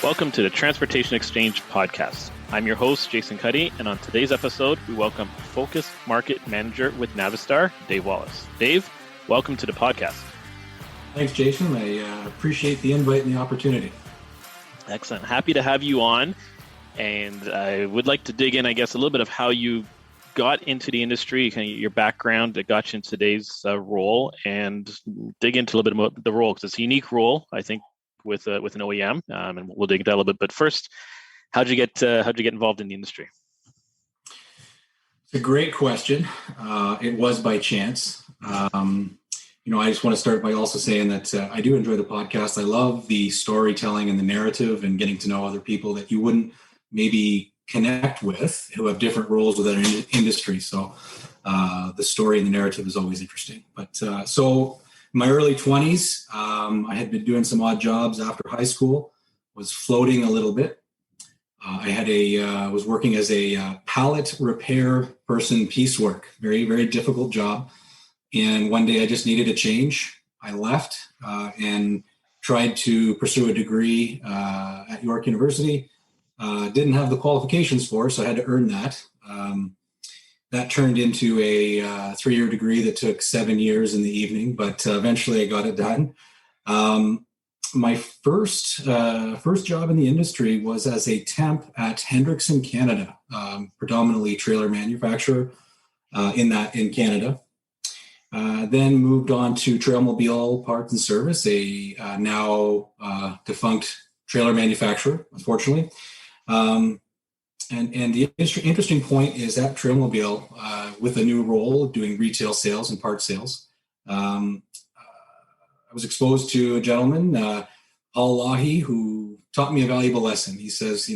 Welcome to the Transportation Exchange podcast. I'm your host, Jason Cuddy, and on today's episode, we welcome Focus Market Manager with Navistar, Dave Wallace. Dave, welcome to the podcast. Thanks, Jason. I appreciate the invite and the opportunity. Excellent. Happy to have you on. And I would like to dig in, I guess, a little bit of how you got into the industry, kind of your background that got you in today's role, and dig into a little bit about the role, because it's a unique role, I think, with an OEM, and we'll dig into that a little bit. But first, how'd you get involved in the industry? It's a great question. It was by chance. I just want to start by also saying that I do enjoy the podcast. I love the storytelling and the narrative and getting to know other people that you wouldn't maybe connect with who have different roles within an industry. So the story and the narrative is always interesting. But so in my early 20s, I had been doing some odd jobs after high school, was floating a little bit. I was working as a pallet repair person, piecework, very, very difficult job. And one day I just needed a change. I left and tried to pursue a degree at York University. Didn't have the qualifications for, so I had to earn that. That turned into a 3-year degree that took 7 years in the evening, but eventually I got it done. My first job in the industry was as a temp at Hendrickson Canada, predominantly trailer manufacturer in Canada. Then moved on to Trailmobile Parts and Service, a now defunct trailer manufacturer, unfortunately. And the interesting point is that Trailmobile, with a new role of doing retail sales and part sales, I was exposed to a gentleman, Paul Lahi, who taught me a valuable lesson. He says,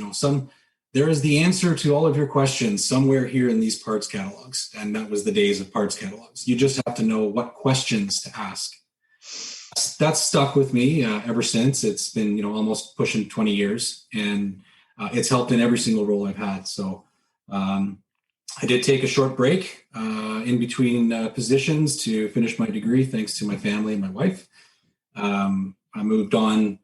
there is the answer to all of your questions somewhere here in these parts catalogs. And that was the days of parts catalogs. You just have to know what questions to ask. That's stuck with me ever since. It's been, almost pushing 20 years. And it's helped in every single role I've had. So I did take a short break in between positions to finish my degree, thanks to my family and my wife. I moved on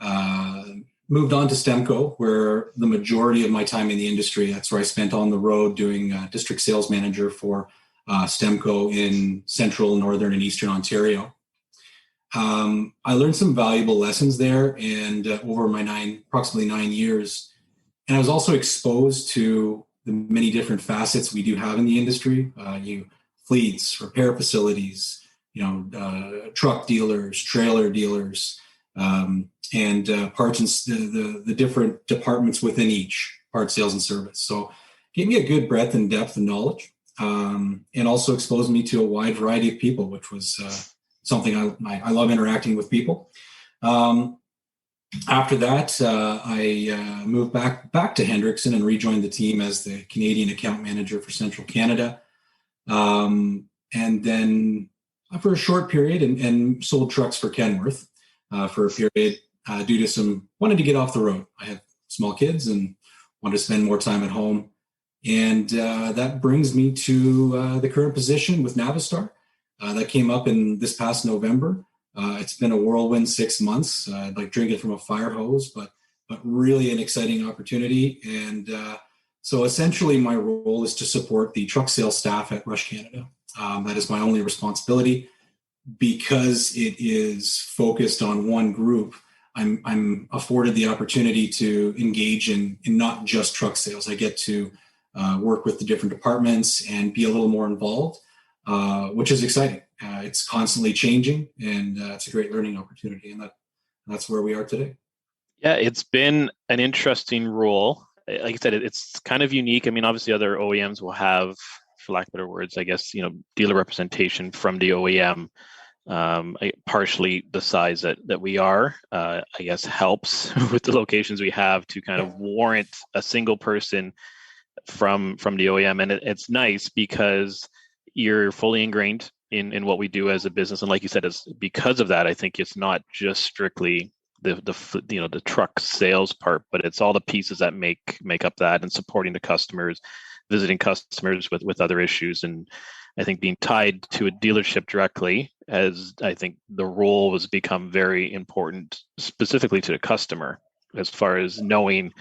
to Stemco, where the majority of my time in the industry, that's where I spent on the road doing district sales manager for Stemco in central, northern, and eastern Ontario. I learned some valuable lessons there, and over my approximately 9 years. And I was also exposed to the many different facets we do have in the industry. Fleets, repair facilities, truck dealers, trailer dealers, and parts and the different departments within each, parts sales and service. So gave me a good breadth and depth of knowledge, and also exposed me to a wide variety of people, which was something I love interacting with people. After that, I moved back to Hendrickson and rejoined the team as the Canadian account manager for Central Canada. And then for a short period and sold trucks for Kenworth for a period due to wanted to get off the road. I had small kids and wanted to spend more time at home. And that brings me to the current position with Navistar. That came up in this past November. It's been a whirlwind 6 months, like drinking from a fire hose, but really an exciting opportunity. And so essentially my role is to support the truck sales staff at Rush Canada. That is my only responsibility. Because it is focused on one group, I'm afforded the opportunity to engage in not just truck sales. I get to work with the different departments and be a little more involved, which is exciting. It's constantly changing, and it's a great learning opportunity, and that's where we are today. Yeah, it's been an interesting role. Like I said, it's kind of unique. I mean, obviously other OEMs will have, for lack of better words, I guess, dealer representation from the OEM. Partially the size that we are, I guess, helps with the locations we have to kind of warrant a single person from the OEM. And it's nice because you're fully ingrained in what we do as a business. And like you said, it's because of that, I think it's not just strictly the truck sales part, but it's all the pieces that make up that, and supporting the customers, visiting customers with other issues. And I think being tied to a dealership directly, as I think the role has become very important, specifically to the customer. as far as knowing,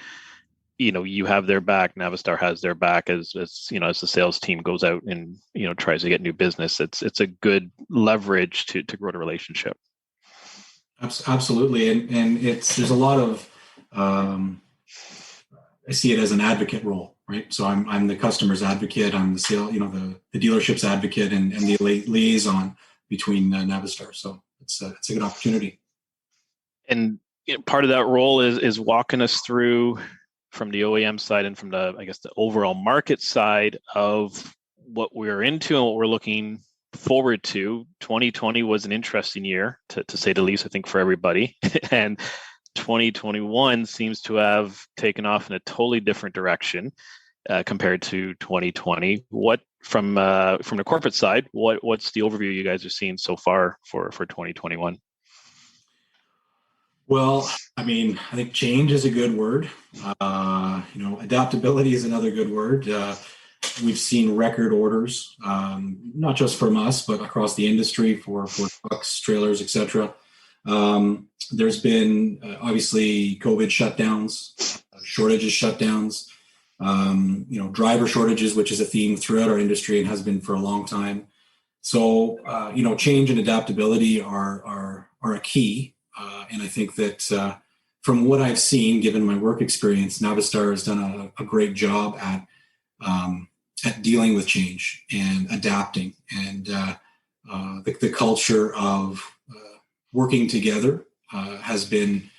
you have their back, Navistar has their back as the sales team goes out and, tries to get new business. It's a good leverage to grow the relationship. Absolutely. And there's a lot of, I see it as an advocate role, right? So I'm the customer's advocate. I'm the the dealership's advocate and the liaison between Navistar. So it's a good opportunity. And part of that role is walking us through from the OEM side and from the overall market side of what we're into and what we're looking forward to. 2020 was an interesting year, to say the least, I think, for everybody. And 2021 seems to have taken off in a totally different direction compared to 2020. What from the corporate side, what's the overview you guys are seeing so far for 2021? Well, I think change is a good word. Adaptability is another good word. We've seen record orders, not just from us, but across the industry for trucks, trailers, etc. There's been obviously COVID shutdowns, shutdowns, driver shortages, which is a theme throughout our industry and has been for a long time. So, change and adaptability are a key. And I think that from what I've seen, given my work experience, Navistar has done a great job at dealing with change and adapting, and the culture of working together has been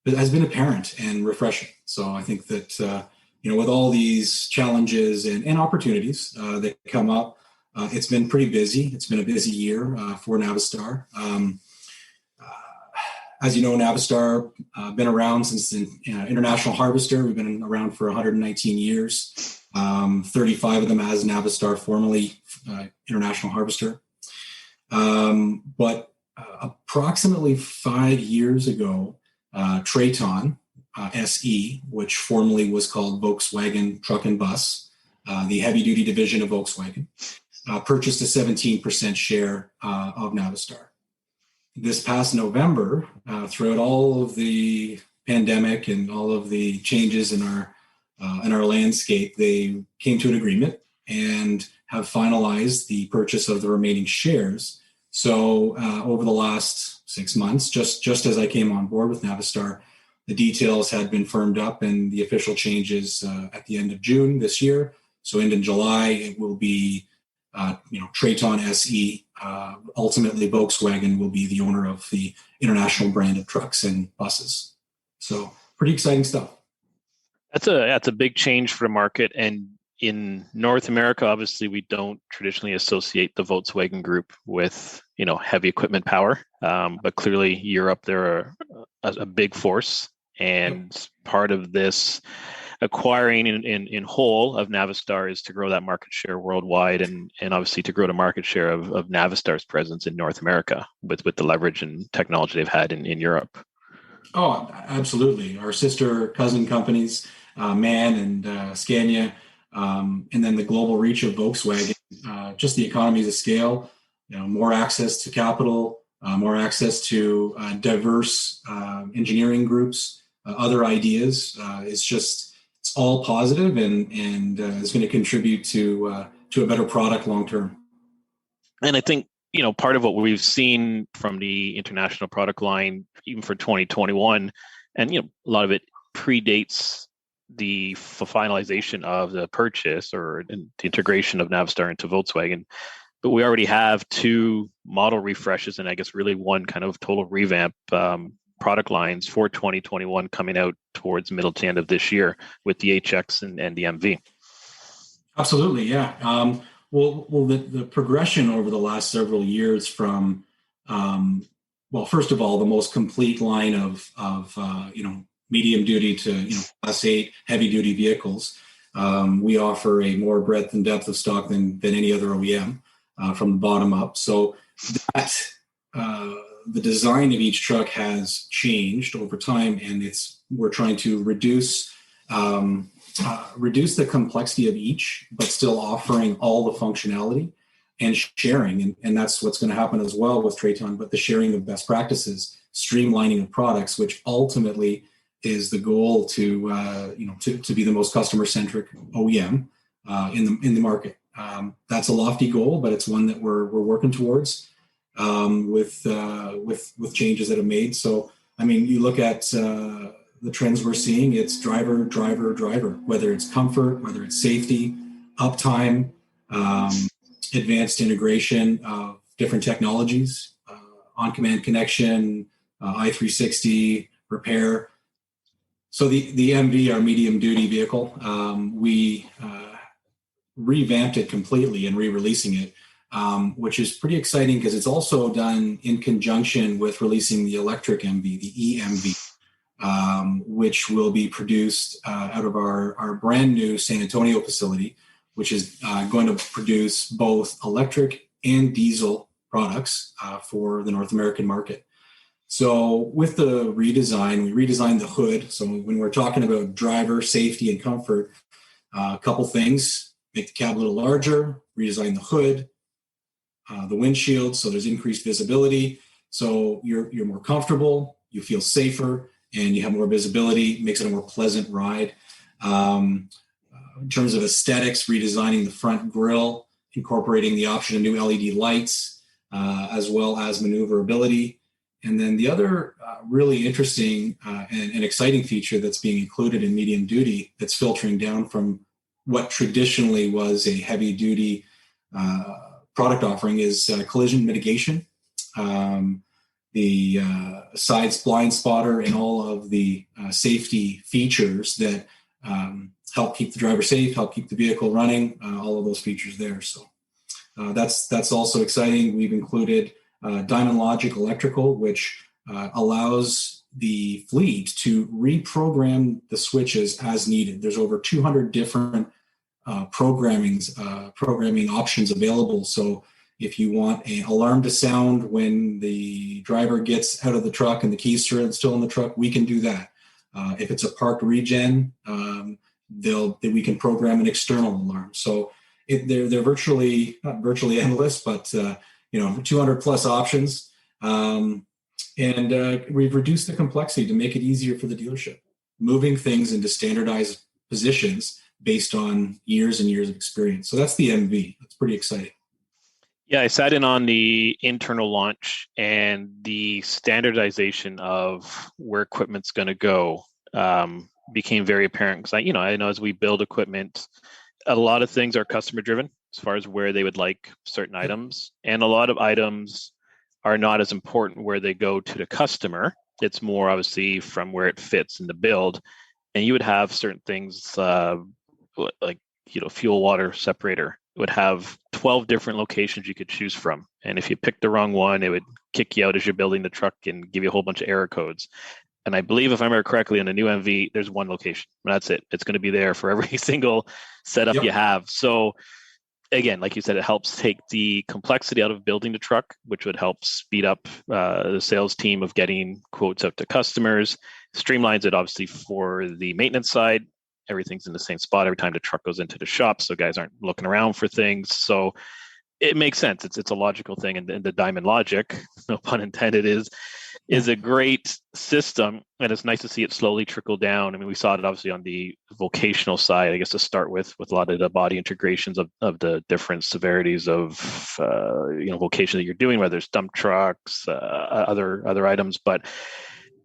apparent and refreshing. So I think that with all these challenges and opportunities that come up, it's been pretty busy. It's been a busy year for Navistar. As you know, Navistar been around since the International Harvester. We've been around for 119 years, 35 of them as Navistar, formerly International Harvester. But approximately 5 years ago, TRATON SE, which formerly was called Volkswagen Truck and Bus, the heavy-duty division of Volkswagen, purchased a 17% share of Navistar. This past November, throughout all of the pandemic and all of the changes in our landscape, they came to an agreement and have finalized the purchase of the remaining shares. So over the last 6 months, just as I came on board with Navistar, the details had been firmed up and the official changes at the end of June this year. So in July, it will be TRATON SE. Ultimately, Volkswagen will be the owner of the international brand of trucks and buses. So pretty exciting stuff. That's a big change for the market. And in North America, obviously, we don't traditionally associate the Volkswagen Group with heavy equipment power. But clearly, Europe, they're a big force. And part of this acquiring in whole of Navistar is to grow that market share worldwide and obviously to grow the market share of Navistar's presence in North America with the leverage and technology they've had in Europe. Oh, absolutely. Our sister cousin companies, MAN and Scania, and then the global reach of Volkswagen, just the economies of scale, more access to capital, more access to diverse engineering groups, other ideas. It's all positive and is going to contribute to a better product long term. And I think part of what we've seen from the international product line, even for 2021, and a lot of it predates the finalization of the purchase or the integration of Navistar into Volkswagen. But we already have 2 model refreshes and I guess really one kind of total revamp product lines for 2021 coming out towards middle to end of this year with the HX and the MV. Absolutely, yeah. Well, the progression over the last several years from, first of all, the most complete line of medium duty to Class 8 heavy duty vehicles. We offer a more breadth and depth of stock than any other OEM from the bottom up. So that the design of each truck has changed over time, and we're trying to reduce the complexity of each, but still offering all the functionality and sharing. And that's what's going to happen as well with TRATON, but the sharing of best practices, streamlining of products, which ultimately is the goal to be the most customer centric OEM in the market. That's a lofty goal, but it's one that we're working towards with changes that have made. So, I mean, you look at the trends we're seeing, it's driver, driver, driver, whether it's comfort, whether it's safety, uptime, advanced integration of different technologies, on-command connection, i360, repair. So the MV, our medium duty vehicle, we revamped it completely and re-releasing it, which is pretty exciting because it's also done in conjunction with releasing the electric MV, the EMV, which will be produced out of our brand new San Antonio facility, which is going to produce both electric and diesel products for the North American market. So with the redesign, we redesigned the hood. So when we're talking about driver safety and comfort, a couple things: make the cab a little larger, redesign the hood, the windshield, so there's increased visibility. So you're more comfortable, you feel safer, and you have more visibility. Makes it a more pleasant ride. In terms of aesthetics, redesigning the front grille, incorporating the option of new LED lights, as well as maneuverability. And then the other really interesting and exciting feature that's being included in medium duty that's filtering down from what traditionally was a heavy duty product offering is collision mitigation. The sides blind spotter and all of the safety features that help keep the driver safe, help keep the vehicle running, all of those features there. So that's also exciting. We've included Diamond Logic Electrical, which allows the fleet to reprogram the switches as needed. There's over 200 different programming options available. So if you want an alarm to sound when the driver gets out of the truck and the keys are still in the truck, we can do that. If it's a parked regen, we can program an external alarm. So they're not virtually endless, but 200 plus options. And we've reduced the complexity to make it easier for the dealership, moving things into standardized positions based on years and years of experience. So that's the MV. That's pretty exciting. Yeah, I sat in on the internal launch, and the standardization of where equipment's going to go became very apparent, because I know as we build equipment, a lot of things are customer driven as far as where they would like certain items, and a lot of items are not as important where they go to the customer. It's more obviously from where it fits in the build, and you would have certain things like fuel water separator. It would have 12 different locations you could choose from, and if you picked the wrong one, it would kick you out as you're building the truck and give you a whole bunch of error codes. And I believe, if I remember correctly, in the new MV, there's one location. That's it. It's going to be there for every single setup you have. So again, like you said, it helps take the complexity out of building the truck, which would help speed up the sales team of getting quotes out to customers. Streamlines it obviously for the maintenance side. Everything's in the same spot every time the truck goes into the shop, so guys aren't looking around for things. So it makes sense. It's a logical thing, and the Diamond Logic, no pun intended, is a great system, and it's nice to see it slowly trickle down. I mean, we saw it obviously on the vocational side, I guess, to start with a lot of the body integrations of the different severities of vocation that you're doing, whether it's dump trucks, other items. But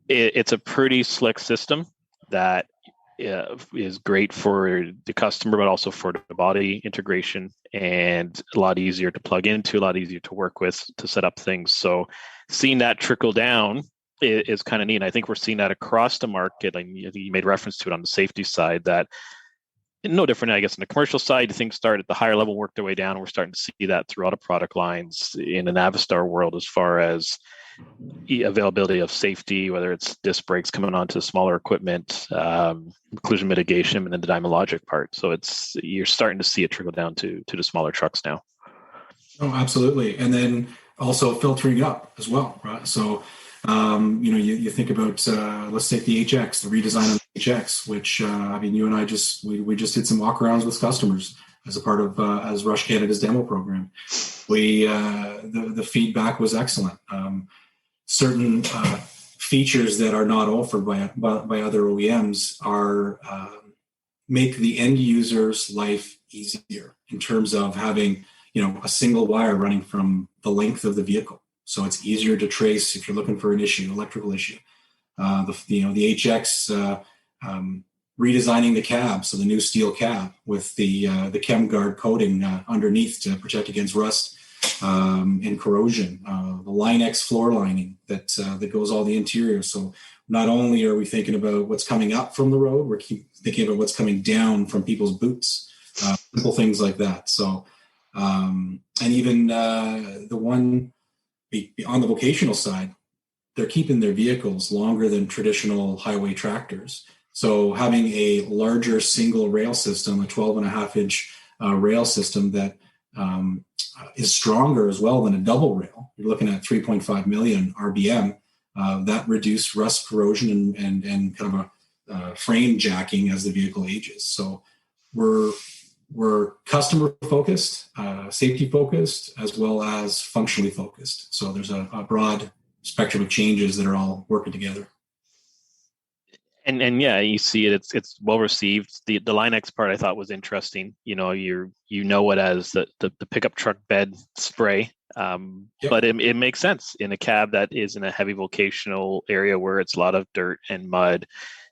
it's a pretty slick system that is great for the customer, but also for the body integration, and a lot easier to plug into, a lot easier to work with, to set up things. So seeing that trickle down is kind of neat. And I think we're seeing that across the market. I mean, you made reference to it on the safety side, that no different, I guess, on the commercial side, things start at the higher level, work their way down. And we're starting to see that throughout the product lines in the Navistar world, as far as availability of safety, whether it's disc brakes coming onto smaller equipment, collision mitigation, and then the Diamond Logic part. So you're starting to see it trickle down to the smaller trucks now. Oh, absolutely. And then also filtering up as well, right? So, you think about, let's take the HX, the redesign of the HX, which, you and I we just did some walk-arounds with customers as a part of, as Rush Canada's demo program. The feedback was excellent. Certain features that are not offered by other OEMs are make the end user's life easier in terms of having, a single wire running from the length of the vehicle. So it's easier to trace if you're looking for an issue, electrical issue. The HX redesigning the cab, so the new steel cab with the ChemGuard coating underneath to protect against rust and corrosion. The Line X floor lining that goes all the interior. So not only are we thinking about what's coming up from the road, we're thinking about what's coming down from people's boots, simple things like that. So, and even the one on the vocational side, they're keeping their vehicles longer than traditional highway tractors. So having a larger single rail system, a 12.5-inch rail system that is stronger as well than a double rail. You're looking at 3.5 million RBM. That reduced rust, corrosion, and kind of a frame jacking as the vehicle ages. So we're customer focused, safety focused, as well as functionally focused. So there's a broad spectrum of changes that are all working together. And yeah, you see it. It's well received. The Line X part I thought was interesting. You know it as the pickup truck bed spray, Yep. but it makes sense in a cab that is in a heavy vocational area where it's a lot of dirt and mud.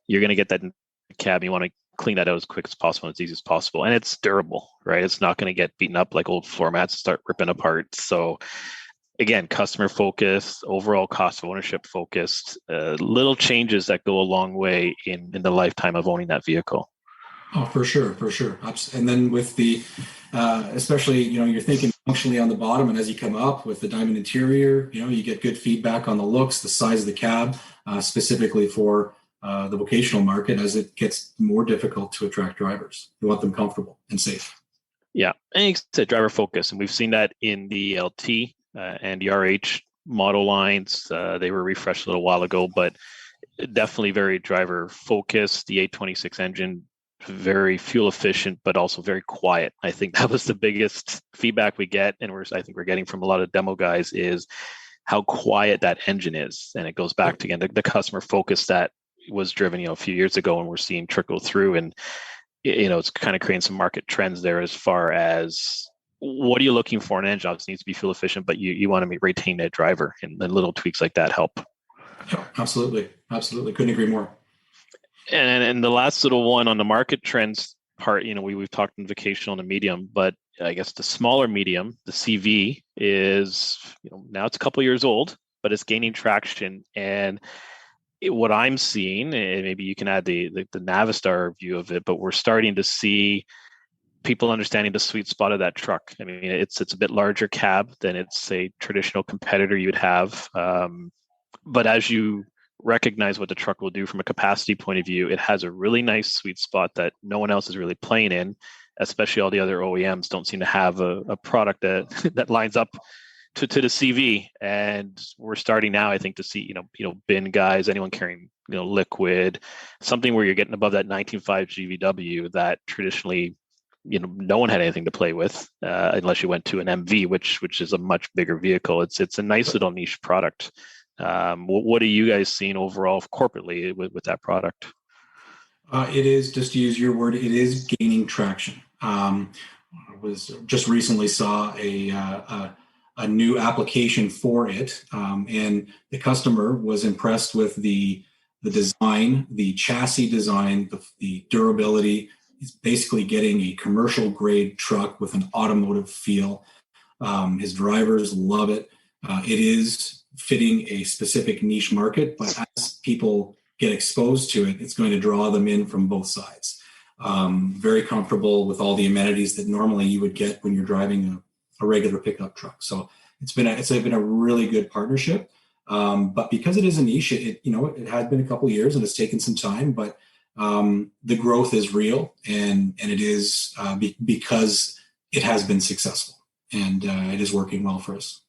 You're going to get that in the cab. You want to clean that out as quick as possible and as easy as possible, and it's durable, right? It's not going to get beaten up like old floor mats and start ripping apart. So again, customer focused, overall cost of ownership focused, little changes that go a long way in the lifetime of owning that vehicle. Oh, for sure. And then with the, especially, you're thinking functionally on the bottom, and as you come up with the diamond interior, you get good feedback on the looks, the size of the cab, specifically for the vocational market as it gets more difficult to attract drivers. You want them comfortable and safe. Yeah, and it's a driver focus, and we've seen that in the LT and the RH model lines. They were refreshed a little while ago, but definitely very driver focused. The 826 engine, very fuel efficient, but also very quiet. I think that was the biggest feedback we get, and I think we're getting from a lot of demo guys, is how quiet that engine is. And it goes back to, again, the customer focus that was driven, a few years ago, and we're seeing trickle through. And it's kind of creating some market trends there as far as what are you looking for in an engine? Obviously, it needs to be fuel efficient, but you want to retain that driver, and little tweaks like that help. Yeah, absolutely. Couldn't agree more. And the last little one on the market trends part, we've talked in vocational and the medium, but I guess the smaller medium, the CV, is now it's a couple years old, but it's gaining traction. And what I'm seeing, and maybe you can add the Navistar view of it, but we're starting to see people understanding the sweet spot of that truck. I mean, it's a bit larger cab than it's a traditional competitor you'd have. But as you recognize what the truck will do from a capacity point of view, it has a really nice sweet spot that no one else is really playing in, especially all the other OEMs don't seem to have a product that lines up to the CV. And we're starting now, I think, to see, bin guys, anyone carrying, liquid, something where you're getting above that 19.5 GVW that traditionally, no one had anything to play with unless you went to an MV, which is a much bigger vehicle. It's a nice little niche product. What are you guys seeing overall corporately with that product? It is, just to use your word, it is gaining traction. I was just recently saw a new application for it, and the customer was impressed with the design, the chassis design, the durability. He's basically getting a commercial grade truck with an automotive feel. His drivers love it. It is fitting a specific niche market, but as people get exposed to it, it's going to draw them in from both sides. Very comfortable with all the amenities that normally you would get when you're driving a regular pickup truck. So it's been a really good partnership. But because it is a niche, it has been a couple of years and it's taken some time, but the growth is real, and it is because it has been successful, and it is working well for us.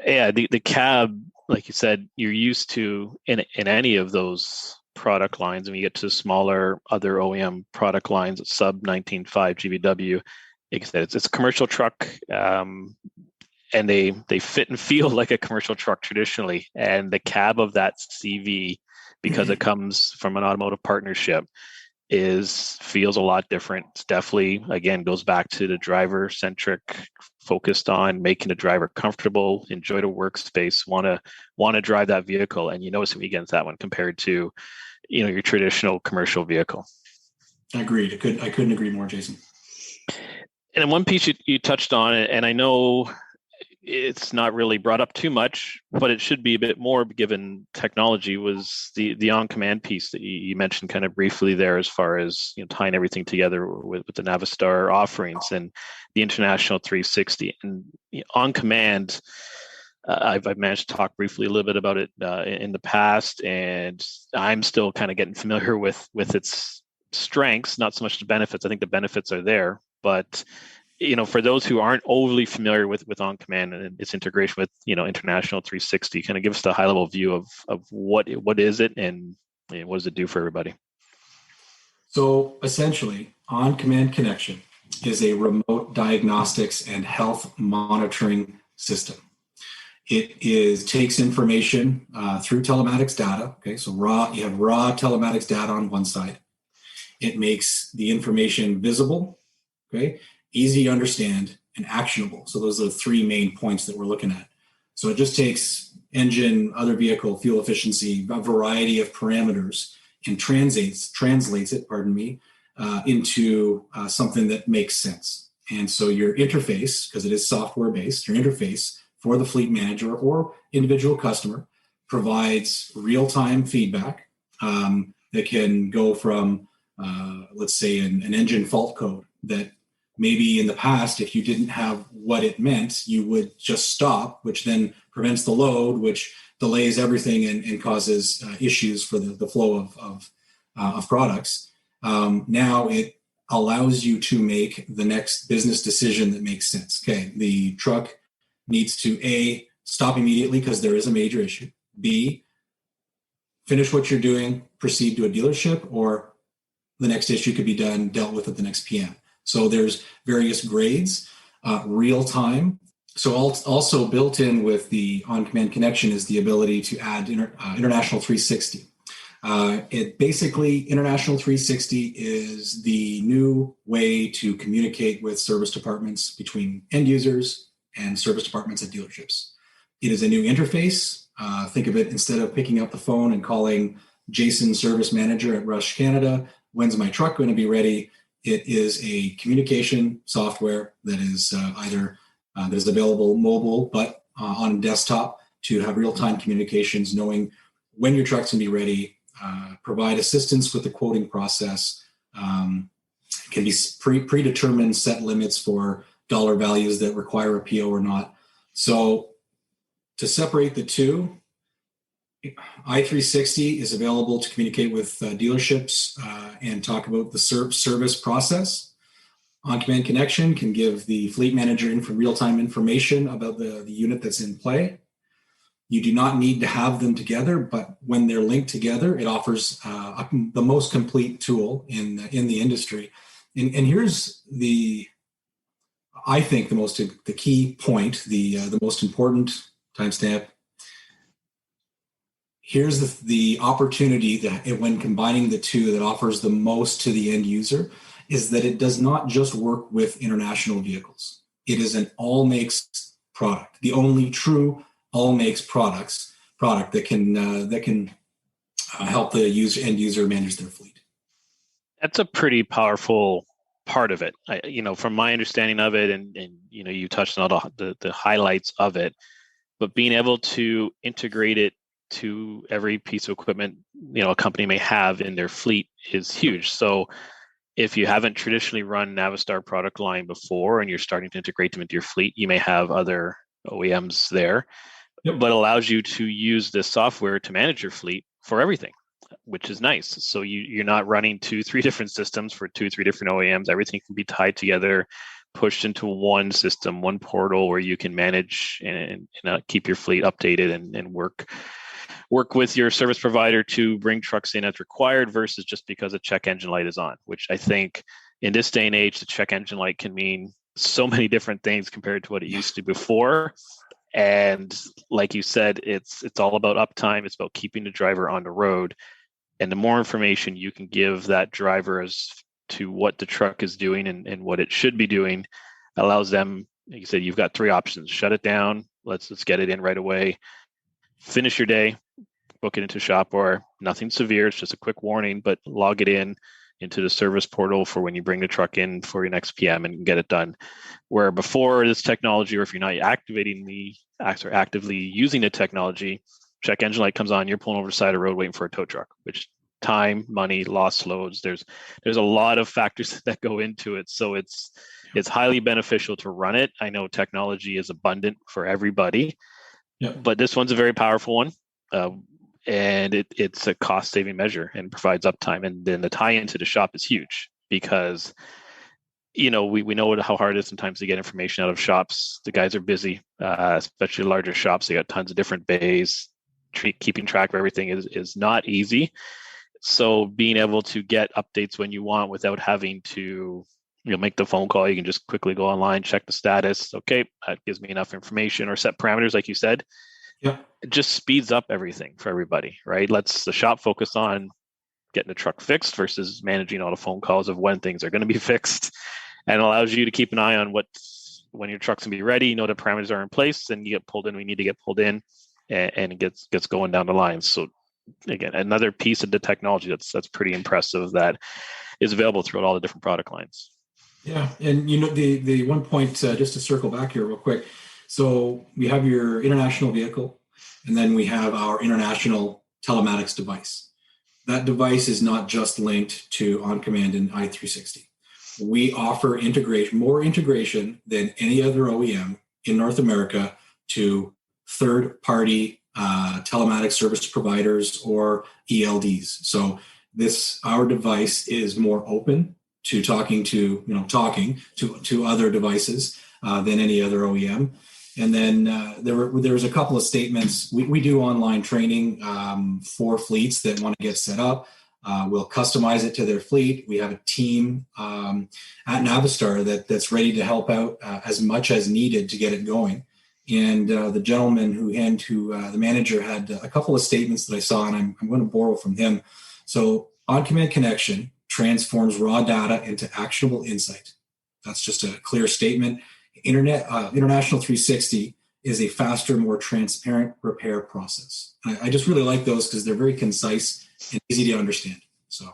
Yeah, the cab, like you said, you're used to in any of those product lines. When you get to smaller other OEM product lines, sub 19.5 GVW, like I said, it's a commercial truck, and they fit and feel like a commercial truck traditionally. And the cab of that CV, because it comes from an automotive partnership, feels a lot different. It's definitely, again, goes back to the driver centric, focused on making the driver comfortable, enjoy the workspace, want to drive that vehicle. And you notice it against that one compared to, your traditional commercial vehicle. Agreed. I couldn't agree more, Jason. And in one piece you touched on it, and I know it's not really brought up too much, but it should be a bit more given technology, was the on-command piece that you mentioned kind of briefly there, as far as tying everything together with the Navistar offerings and the International 360 and on-command. I've managed to talk briefly a little bit about it in the past, and I'm still kind of getting familiar with its strengths, not so much the benefits. I think the benefits are there, but for those who aren't overly familiar with on command and its integration with International 360, kind of give us the high level view of what is it and what does it do for everybody. So essentially, on command connection is a remote diagnostics and health monitoring system. It takes information through telematics data. Okay, so you have raw telematics data on one side. It makes the information visible, okay, easy to understand, and actionable. So those are the three main points that we're looking at. So it just takes engine, other vehicle, fuel efficiency, a variety of parameters, and translates it, into something that makes sense. And so your interface, because it is software-based, your interface for the fleet manager or individual customer provides real-time feedback that can go from, let's say, an engine fault code that maybe in the past, if you didn't have what it meant, you would just stop, which then prevents the load, which delays everything and causes issues for the flow of products. Now it allows you to make the next business decision that makes sense. Okay, the truck needs to A, stop immediately because there is a major issue. B, finish what you're doing, proceed to a dealership, or the next issue could be dealt with at the next PM. So there's various grades, real time. So also built in with the on-command connection is the ability to add International 360. International 360 is the new way to communicate with service departments between end users and service departments at dealerships. It is a new interface. Think of it, instead of picking up the phone and calling Jason, service manager at Rush Canada, when's my truck going to be ready? It is a communication software that is that is available mobile, but on desktop to have real-time communications, knowing when your truck's going to be ready, provide assistance with the quoting process, can be predetermined set limits for dollar values that require a PO or not. So to separate the two, i360 is available to communicate with dealerships and talk about the service process. On-command connection can give the fleet manager real-time information about the unit that's in play. You do not need to have them together, but when they're linked together, it offers the most complete tool in the industry. And here's I think the key point, the most important timestamp. Here's the opportunity that when combining the two that offers the most to the end user is that it does not just work with international vehicles. It is an all makes product, the only true all makes product that can help the end user manage their fleet. That's a pretty powerful part of it. From my understanding of it, and you touched on all the highlights of it, but being able to integrate it to every piece of equipment a company may have in their fleet is huge. So if you haven't traditionally run Navistar product line before and you're starting to integrate them into your fleet, you may have other OEMs there, but allows you to use this software to manage your fleet for everything, which is nice. So you're not running 2-3 different systems for 2-3 different OEMs. Everything can be tied together, pushed into one system, one portal where you can manage and keep your fleet updated and work with your service provider to bring trucks in as required versus just because a check engine light is on, which I think in this day and age, the check engine light can mean so many different things compared to what it used to before. And like you said, it's all about uptime. It's about keeping the driver on the road. And the more information you can give that driver as to what the truck is doing and what it should be doing allows them, like you said, you've got three options: shut it down, let's get it in right away, finish your day, book it into shop, or nothing severe, it's just a quick warning, but log it in into the service portal for when you bring the truck in for your next PM and get it done. Where before this technology, or if you're not actively using the technology, check engine light comes on, you're pulling over the side of the road waiting for a tow truck, which time, money, lost loads. There's a lot of factors that go into it. So it's highly beneficial to run it. I know technology is abundant for everybody, but this one's a very powerful one. And it's a cost-saving measure and provides uptime. And then the tie-in to the shop is huge because, we know how hard it is sometimes to get information out of shops. The guys are busy, especially larger shops. They got tons of different bays. Keeping track of everything is not easy. So being able to get updates when you want without having to make the phone call, you can just quickly go online, check the status. Okay, that gives me enough information, or set parameters, like you said. Yeah. It just speeds up everything for everybody, right? Lets the shop focus on getting the truck fixed versus managing all the phone calls of when things are going to be fixed, and allows you to keep an eye on when your truck's going to be ready. The parameters are in place, and you get pulled in. We need to get pulled in, and it gets going down the line. So again, another piece of the technology that's pretty impressive that is available throughout all the different product lines. Yeah, and the one point, just to circle back here real quick. So we have your international vehicle, and then we have our international telematics device. That device is not just linked to OnCommand and i360. We offer more integration than any other OEM in North America to third-party telematics service providers or ELDs. So our device is more open to talking to other devices than any other OEM. And then there was a couple of statements. We do online training for fleets that want to get set up. We'll customize it to their fleet. We have a team at Navistar that's ready to help out as much as needed to get it going. And the gentleman the manager had a couple of statements that I saw, and I'm going to borrow from him. So on-command connection transforms raw data into actionable insight. That's just a clear statement. International 360 is a faster, more transparent repair process. I just really like those because they're very concise and easy to understand. So,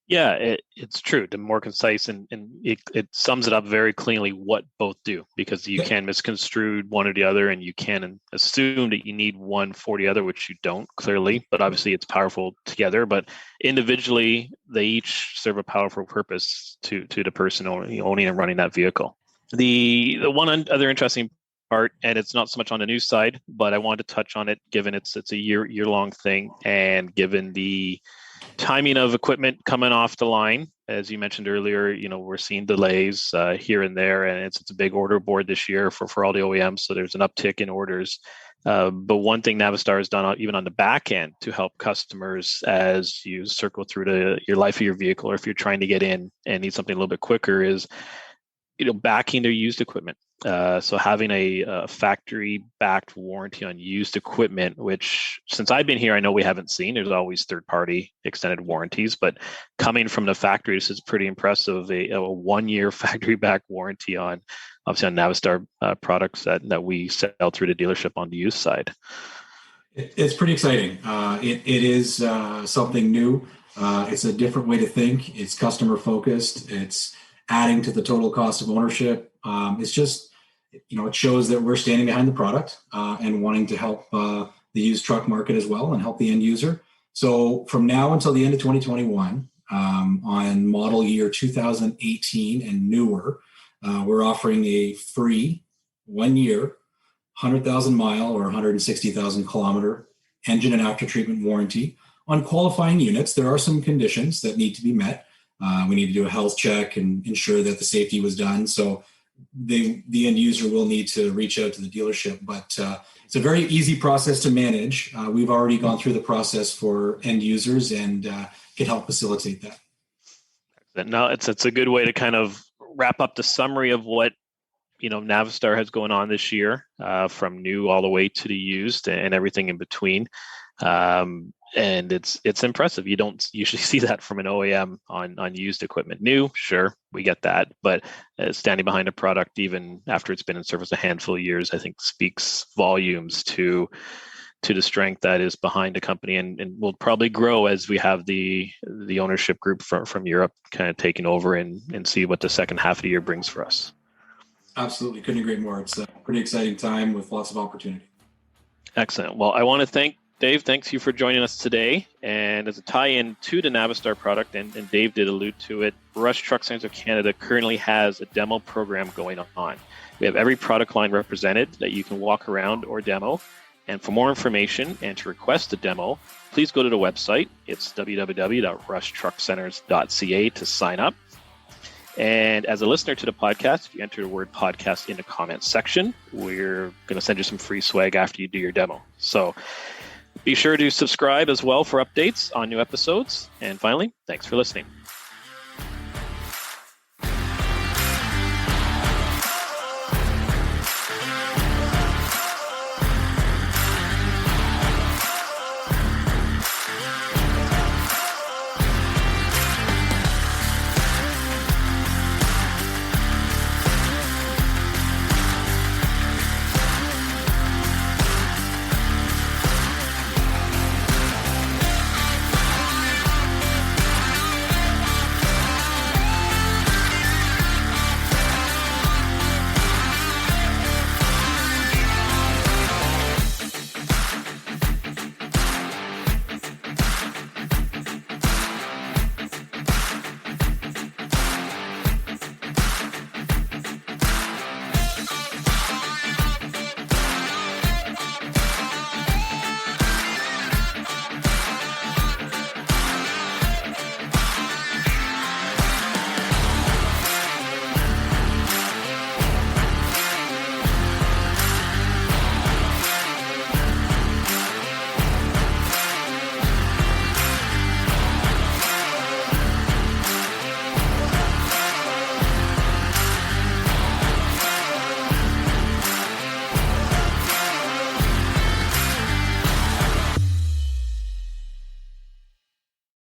yeah, it's true. The more concise and it sums it up very cleanly what both do, because you can misconstrue one or the other, and you can assume that you need one for the other, which you don't clearly. But obviously, it's powerful together. But individually, they each serve a powerful purpose to the person owning and running that vehicle. The one other interesting part, and it's not so much on the news side, but I wanted to touch on it given it's a year-long thing, and given the timing of equipment coming off the line. As you mentioned earlier, we're seeing delays here and there, and it's a big order board this year for all the OEMs, so there's an uptick in orders. But one thing Navistar has done, even on the back end, to help customers as you circle through your life of your vehicle, or if you're trying to get in and need something a little bit quicker, is backing their used equipment. So having a factory-backed warranty on used equipment, which since I've been here, I know we haven't seen. There's always third-party extended warranties, but coming from the factory, this is pretty impressive. A 1-year factory-backed warranty on Navistar products that we sell through the dealership on the used side. It's pretty exciting. It is something new. It's a different way to think. It's customer-focused. It's adding to the total cost of ownership. It's just, it shows that we're standing behind the product and wanting to help the used truck market as well and help the end user. So from now until the end of 2021, on model year 2018 and newer, we're offering a free 1-year, 100,000 mile or 160,000 kilometer engine and after treatment warranty on qualifying units. There are some conditions that need to be met. We need to do a health check and ensure that the safety was done. So the end user will need to reach out to the dealership, but it's a very easy process to manage. We've already gone through the process for end users and can help facilitate that. No, it's a good way to kind of wrap up the summary of what Navistar has going on this year, from new all the way to the used and everything in between. And it's impressive. You don't usually see that from an OEM on used equipment. New, sure, we get that, but standing behind a product even after it's been in service a handful of years, I think speaks volumes to the strength that is behind a company, and will probably grow as we have the ownership group from Europe kind of taking over and see what the second half of the year brings for us. Absolutely. Couldn't agree more. It's a pretty exciting time with lots of opportunity. Excellent. Well, I want to thank Dave. Thanks you for joining us today. And as a tie-in to the Navistar product, and Dave did allude to it, Rush Truck Centers of Canada currently has a demo program going on. We have every product line represented that you can walk around or demo. And for more information and to request a demo, please go to the website. It's www.rushtruckcenters.ca to sign up. And as a listener to the podcast, if you enter the word podcast in the comments section, we're going to send you some free swag after you do your demo. So be sure to subscribe as well for updates on new episodes. And finally, thanks for listening.